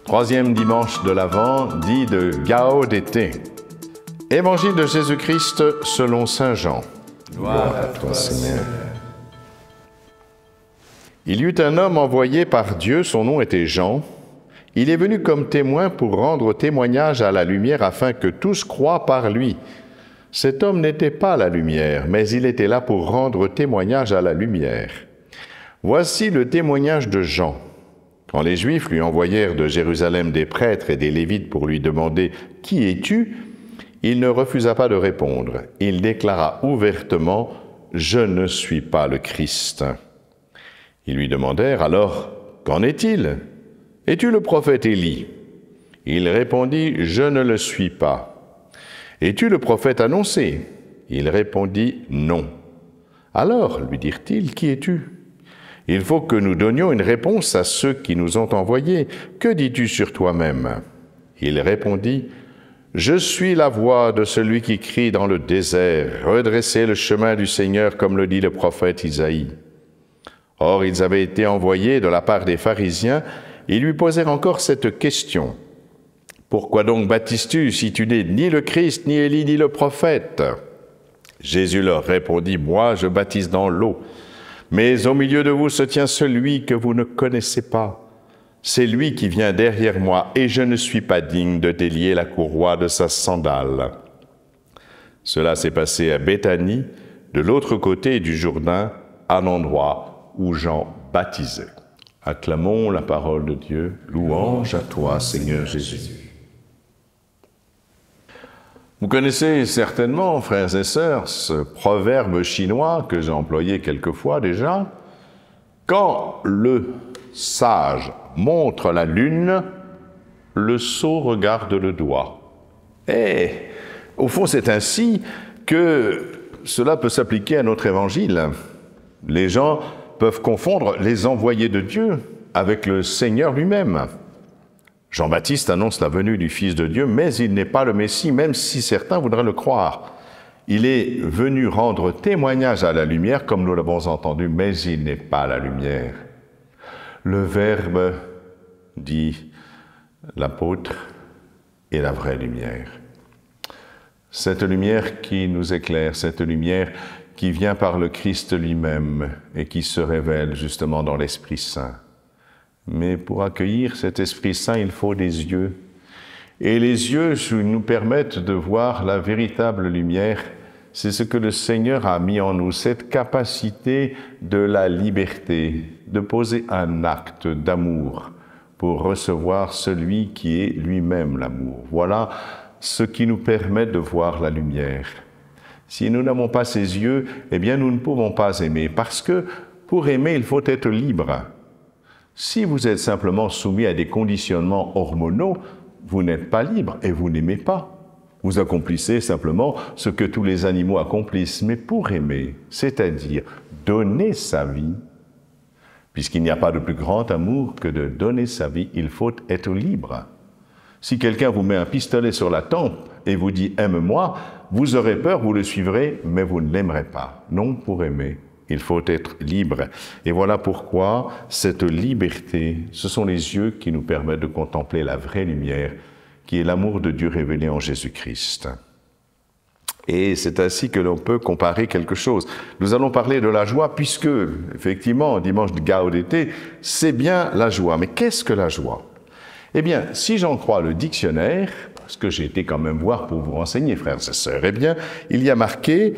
Troisième dimanche de l'Avent, dit de Gaudété. Évangile de Jésus-Christ selon saint Jean. Gloire à toi, Seigneur. Il y eut un homme envoyé par Dieu, son nom était Jean. Il est venu comme témoin pour rendre témoignage à la lumière afin que tous croient par lui. Cet homme n'était pas la lumière, mais il était là pour rendre témoignage à la lumière. Voici le témoignage de Jean. Quand les Juifs lui envoyèrent de Jérusalem des prêtres et des Lévites pour lui demander « Qui es-tu » il ne refusa pas de répondre. Il déclara ouvertement « Je ne suis pas le Christ ». Ils lui demandèrent alors « Qu'en est-il ? Es-tu le prophète Élie ?» Il répondit « Je ne le suis pas. » « Es-tu le prophète annoncé ?» Il répondit « Non. » Alors, lui dirent-ils, « Qui es-tu » Il faut que nous donnions une réponse à ceux qui nous ont envoyés. Que dis-tu sur toi-même ? Il répondit « Je suis la voix de celui qui crie dans le désert, redressez le chemin du Seigneur comme le dit le prophète Isaïe. » Or, ils avaient été envoyés de la part des pharisiens, ils lui posèrent encore cette question. « Pourquoi donc baptises-tu si tu n'es ni le Christ, ni Élie, ni le prophète ?» Jésus leur répondit, « Moi, je baptise dans l'eau, mais au milieu de vous se tient celui que vous ne connaissez pas. C'est lui qui vient derrière moi, et je ne suis pas digne de délier la courroie de sa sandale. » Cela s'est passé à Béthanie, de l'autre côté du Jourdain, à l'endroit où Jean baptisait. Acclamons la parole de Dieu. Louange à toi, Seigneur Jésus. Vous connaissez certainement, frères et sœurs, ce proverbe chinois que j'ai employé quelquefois déjà. Quand le sage montre la lune, le sot regarde le doigt. Et au fond, c'est ainsi que cela peut s'appliquer à notre évangile. Les gens peuvent confondre les envoyés de Dieu avec le Seigneur lui-même. Jean-Baptiste annonce la venue du Fils de Dieu, mais il n'est pas le Messie, même si certains voudraient le croire. Il est venu rendre témoignage à la lumière, comme nous l'avons entendu, mais il n'est pas la lumière. Le Verbe, dit l'apôtre, est la vraie lumière. Cette lumière qui nous éclaire, cette lumière qui vient par le Christ lui-même et qui se révèle justement dans l'Esprit Saint. Mais pour accueillir cet Esprit Saint, il faut des yeux. Et les yeux nous permettent de voir la véritable lumière. C'est ce que le Seigneur a mis en nous, cette capacité de la liberté, de poser un acte d'amour pour recevoir celui qui est lui-même l'amour. Voilà ce qui nous permet de voir la lumière. Si nous n'avons pas ces yeux, eh bien nous ne pouvons pas aimer, parce que pour aimer, il faut être libre. Si vous êtes simplement soumis à des conditionnements hormonaux, vous n'êtes pas libre et vous n'aimez pas. Vous accomplissez simplement ce que tous les animaux accomplissent. Mais pour aimer, c'est-à-dire donner sa vie, puisqu'il n'y a pas de plus grand amour que de donner sa vie, il faut être libre. Si quelqu'un vous met un pistolet sur la tempe et vous dit « aime-moi », vous aurez peur, vous le suivrez, mais vous ne l'aimerez pas. Non, pour aimer, il faut être libre. Et voilà pourquoi cette liberté, ce sont les yeux qui nous permettent de contempler la vraie lumière, qui est l'amour de Dieu révélé en Jésus-Christ. Et c'est ainsi que l'on peut comparer quelque chose. Nous allons parler de la joie, puisque, effectivement, dimanche de Gaudété, c'est bien la joie. Mais qu'est-ce que la joie ? Eh bien, si j'en crois le dictionnaire, parce que j'ai été quand même voir pour vous renseigner, frères et sœurs, eh bien, il y a marqué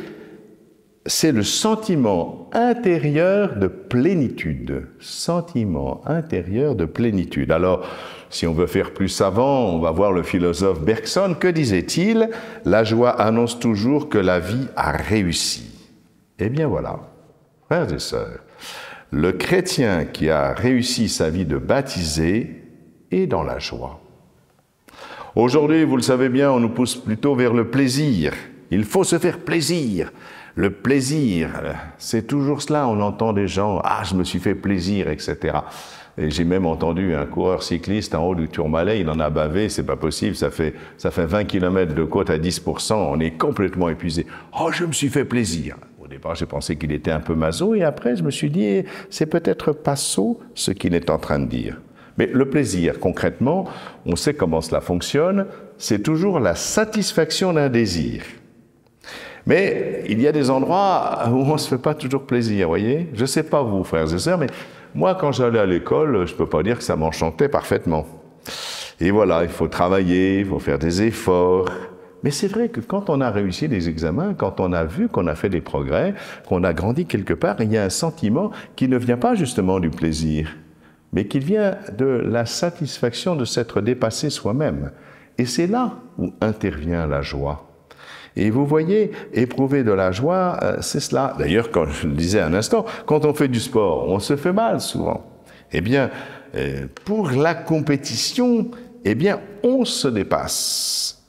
c'est le sentiment intérieur de plénitude. Sentiment intérieur de plénitude. Alors, si on veut faire plus savant, on va voir le philosophe Bergson. Que disait-il ? La joie annonce toujours que la vie a réussi. Eh bien voilà, frères et sœurs, le chrétien qui a réussi sa vie de baptisé est dans la joie. Aujourd'hui, vous le savez bien, on nous pousse plutôt vers le plaisir. Il faut se faire plaisir. Le plaisir, c'est toujours cela, on entend des gens « Ah, je me suis fait plaisir », etc. Et j'ai même entendu un coureur cycliste en haut du Tourmalet, il en a bavé, c'est pas possible, ça fait 20 km de côte à 10%, on est complètement épuisé. « Oh, je me suis fait plaisir ». Au départ, j'ai pensé qu'il était un peu maso, et après, je me suis dit « C'est peut-être pas sot ce qu'il est en train de dire ». Mais le plaisir, concrètement, on sait comment cela fonctionne, c'est toujours la satisfaction d'un désir. Mais il y a des endroits où on ne se fait pas toujours plaisir, vous voyez? Je ne sais pas vous, frères et sœurs, mais moi, quand j'allais à l'école, je ne peux pas dire que ça m'enchantait parfaitement. Et voilà, il faut travailler, il faut faire des efforts. Mais c'est vrai que quand on a réussi des examens, quand on a vu qu'on a fait des progrès, qu'on a grandi quelque part, il y a un sentiment qui ne vient pas justement du plaisir, mais qui vient de la satisfaction de s'être dépassé soi-même. Et c'est là où intervient la joie. Et vous voyez, éprouver de la joie, c'est cela. D'ailleurs, comme je le disais un instant, quand on fait du sport, on se fait mal souvent. Eh bien, pour la compétition, eh bien, on se dépasse.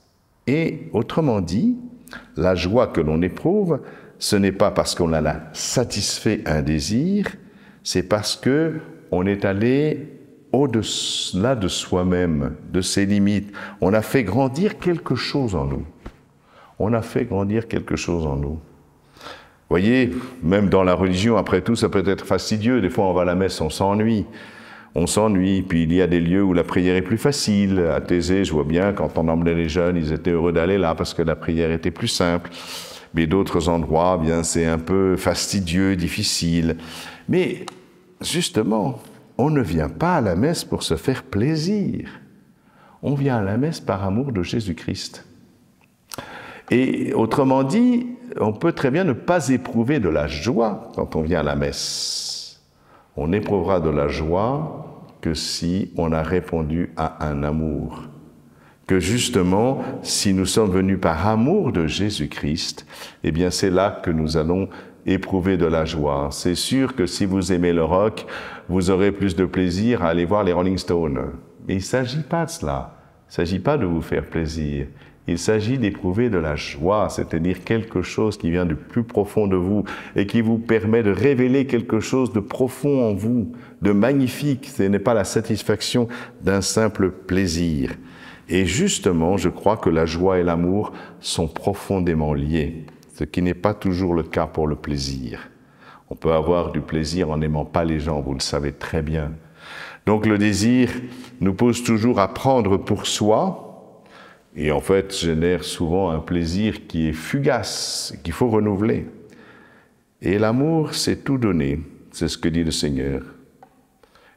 Et autrement dit, la joie que l'on éprouve, ce n'est pas parce qu'on a satisfait un désir, c'est parce que on est allé au-delà de soi-même, de ses limites. On a fait grandir quelque chose en nous. On a fait grandir quelque chose en nous. Vous voyez, même dans la religion, après tout, ça peut être fastidieux. Des fois, on va à la messe, on s'ennuie. On s'ennuie, puis il y a des lieux où la prière est plus facile. À Thésée, je vois bien, quand on emmenait les jeunes, ils étaient heureux d'aller là parce que la prière était plus simple. Mais d'autres endroits, bien, c'est un peu fastidieux, difficile. Mais justement, on ne vient pas à la messe pour se faire plaisir. On vient à la messe par amour de Jésus-Christ. Et autrement dit, on peut très bien ne pas éprouver de la joie quand on vient à la messe. On n'éprouvera de la joie que si on a répondu à un amour. Que justement, si nous sommes venus par amour de Jésus-Christ, eh bien c'est là que nous allons éprouver de la joie. C'est sûr que si vous aimez le rock, vous aurez plus de plaisir à aller voir les Rolling Stones. Mais il ne s'agit pas de cela. Il ne s'agit pas de vous faire plaisir. Il s'agit d'éprouver de la joie, c'est-à-dire quelque chose qui vient du plus profond de vous et qui vous permet de révéler quelque chose de profond en vous, de magnifique. Ce n'est pas la satisfaction d'un simple plaisir. Et justement, je crois que la joie et l'amour sont profondément liés, ce qui n'est pas toujours le cas pour le plaisir. On peut avoir du plaisir en n'aimant pas les gens, vous le savez très bien. Donc le désir nous pousse toujours à prendre pour soi, et en fait génère souvent un plaisir qui est fugace, qu'il faut renouveler. Et l'amour, c'est tout donner, c'est ce que dit le Seigneur.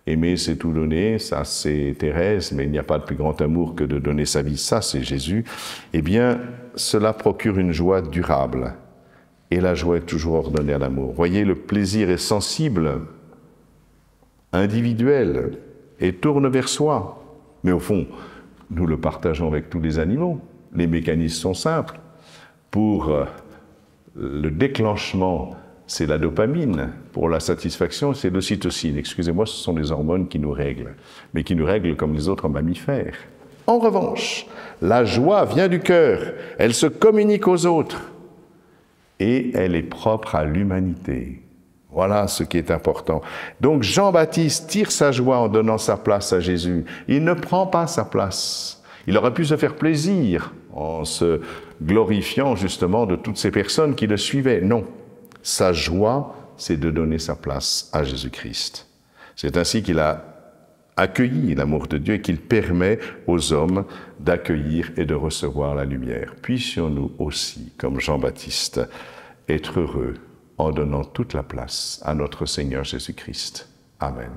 Aimer, c'est tout donner, ça c'est Thérèse, mais il n'y a pas de plus grand amour que de donner sa vie, ça c'est Jésus. Eh bien, cela procure une joie durable. Et la joie est toujours ordonnée à l'amour. Voyez, le plaisir est sensible, individuel, et tourne vers soi. Mais au fond, nous le partageons avec tous les animaux. Les mécanismes sont simples. Pour le déclenchement, c'est la dopamine. Pour la satisfaction, c'est l'ocytocine. Excusez-moi, ce sont des hormones qui nous règlent, mais qui nous règlent comme les autres mammifères. En revanche, la joie vient du cœur. Elle se communique aux autres. Et elle est propre à l'humanité. Voilà ce qui est important. Donc Jean-Baptiste tire sa joie en donnant sa place à Jésus. Il ne prend pas sa place. Il aurait pu se faire plaisir en se glorifiant justement de toutes ces personnes qui le suivaient. Non, sa joie, c'est de donner sa place à Jésus-Christ. C'est ainsi qu'il a accueilli l'amour de Dieu et qu'il permet aux hommes d'accueillir et de recevoir la lumière. Puissions-nous aussi, comme Jean-Baptiste, être heureux en donnant toute la place à notre Seigneur Jésus-Christ. Amen.